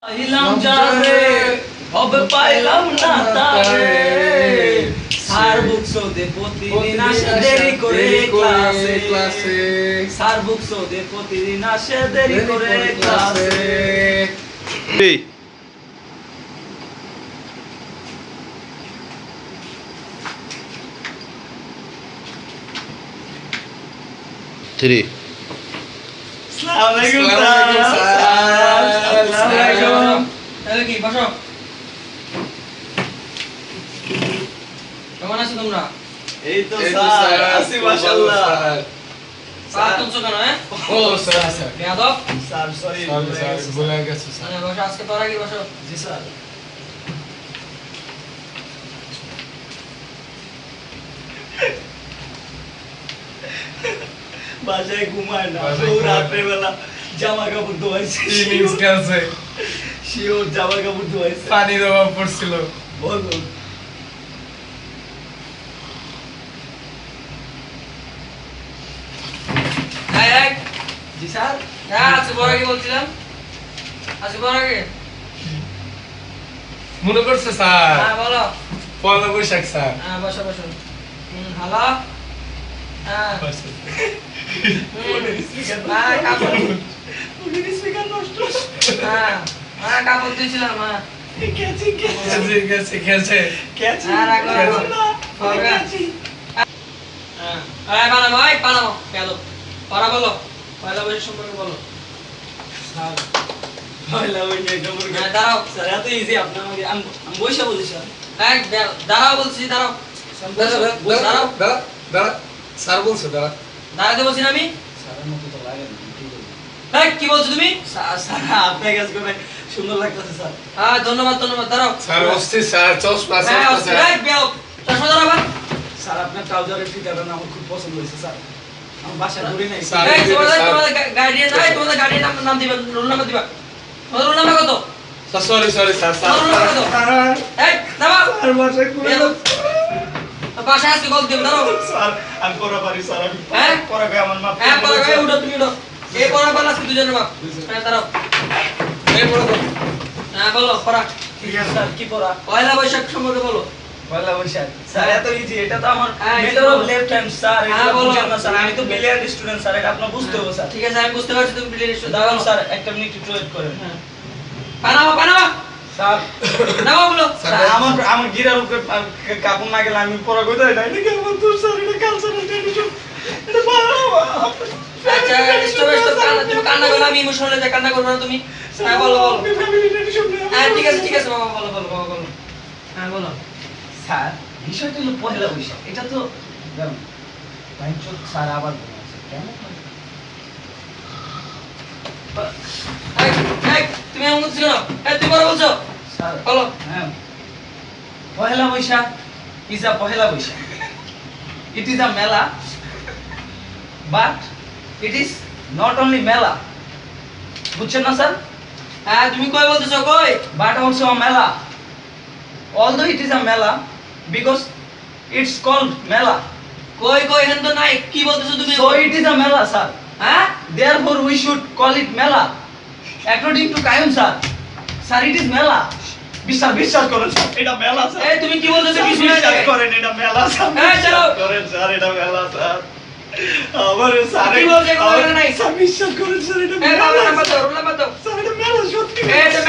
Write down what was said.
পাইলাম যারে হবে পাইলাম না তারে স্যার বুকসো দে প্রতিদিন আসে দেরি করে ক্লাসে স্যার বুকসো দে প্রতিদিন আসে দেরি করে ক্লাসে এই থ্রি আসসালামু আলাইকুম স্যার আসসালামু আলাইকুম তাহলে কি বসো কেমন আছো তোমরা এই তো স্যার আসি মাশাআল্লাহ স্যার তুমছো কেন ও স্যার বেয়াদব স্যার সরি ভুলে গেছি স্যার বসো আজকে তোরা কি বসো জি স্যার বাসায় ঘুমায় না বাসায় ও ঘুমায় না। রাত্রে বেলা জামা কাপড় ধোয়াইছে ইনিংস খেলছে শিওর জামা কাপড় ধোয়াইছে পানির অভাব পড়ছিল বলুন এই এই জি স্যার হ্যাঁ আজকে বড় কি বলছিলাম আজকে বড় কি মনে করছে স্যার হ্যাঁ বলো পয়লা বৈশাখ স্যার হ্যাঁ বসো বসো হ্যালো হ্যাঁ হ্যাঁ কাপড় ওখানে স্পিকার নষ্ট হ্যাঁ হ্যাঁ কাপড় দিয়েছিলাম হ্যাঁ ক্যাচি খেলছে গেছে খেলছে ক্যাচি হ্যাঁ, রাখো, রাখো। ক্যাচি হ্যাঁ বানাবো এই বানাবো কেন পড়া বলো পয়লা বৈশাখ সম্পর্কে বলো স্যার পয়লা বৈশাখ সম্পর্কে হ্যাঁ দাঁড়াও স্যার এত ইজি আপনি আমাকে আমি বইসা বলি স্যার এক দাঁড়াও বলছি দাঁড়াও দাঁড়াও দাঁড়া স্যার বলছে দাঁড়া দাঁড়াতে বলছি না আমি স্যারের মতো তো লাগে না এই কি বলছো তুমি স্যার আপনার কাজ করে সুন্দর লাগতেছে স্যার হ্যাঁ ধন্যবাদ ধন্যবাদ দাঁড়াও স্যার অস্থির স্যার চশমা হ্যাঁ স্যার এই বেও চশমা দাঁড়াও আবার স্যার আপনার ট্রাউজারের ফিটারটা আমার খুব পছন্দ হয়েছে স্যার আমার বাসায় ধরে নাই স্যার, এই তোমাদের স্যার। তোমাদের গার্ডিয়ান নাই তোমাদের গার্ডিয়ান নাম দিবা রোল নাম্বার দিবা তোমাদের রোল নাম্বার কত সরি সরি স্যার তোমাদের রোল নাম্বার কত এই দাঁড়াও স্যার বাসায় করে বেও বাসায় আসতে কল দিও দাঁড়াও স্যার আমি পড়া পারি স্যার আমি হ্যাঁ? পড়া গিয়ে আমার মা হ্যাঁ পড়া গায়ে উঠো তুমি উঠো এই পড়া পালা আজকে দুজনের বাপ হ্যাঁ দাঁড়াও এই বড় হ্যাঁ বলো পড়া ঠিক আছে স্যার কি পড়া পয়লা বৈশাখ সম্পর্কে বলো পয়লা বৈশাখ স্যার এত ইজি এটা তো আমার হ্যাঁ, method of left hand sir হ্যাঁ, এটা বলো। বুঝেন না স্যার আমি তো ব্রিলিয়ান্ট স্টুডেন্ট স্যার এটা আপনার বুঝতে হবে স্যার ঠিক আছে আমি বুঝতে পারছি তুমি প্লেলিস্ট দাঁড়ান স্যার একটা মিনিট একটু ওয়েট করেন হ্যাঁ পানামা পানামা স্যার নামা বলো স্যার আমার আমার গিরার উপরে কাপড় না গেলে আমি পড়া কইতে না এটা কি আমার তো স্যার এটা কালচারাল ট্র্যাডিশন এটা বাবা আচ্ছা স্টপ স্টপ তুমি কান্না করো আমি ইমোশনাল হয়ে যাই কান্না করবে না তুমি হ্যাঁ বলো বলো ফ্যামিলি ট্র্যাডিশন হ্যাঁ ঠিক আছে বাবা বলো বলো বাবা বলো হ্যাঁ বলো স্যার বিষয়টা হলো পয়লা বৈশাখ এটা তো জানো বাইচোদ স্যার আবার বলেছে কেন এই এই তুমি এমন করছো কেন এই তুমি বলো বলছো স্যার বলো হ্যাঁ Poila Boishakh is a Poila Boishakh it is a mela but it is not only mela বুঝছেন না স্যার হ্যাঁ তুমি কই বলতেছো কই but also a mela. Although it is a mela, because it's called mela. কই কই হেন তো নাই কি বলতেছো তুমি So it is a mela, sir. হ্যাঁ Therefore, we should call it mela. According to Kayum, sir. Sir, it is mela. বিশ্বাস করেন স্যার এটা মেলা স্যার এই তুমি কি বলতেছো কি শুনে বিশ্বাস করেন এটা মেলা স্যার এই চলো। বিশ্বাস করেন স্যার এটা মেলা স্যার আমার স্যার কি বলছে, কোনো জায়গা নাই। স্যার বিশ্বাস করেন স্যার এটা এই মেলা বাবা নাম্বার দাও রোল নাম্বার দাও স্যার এটা মেলা সত্যি এই এটা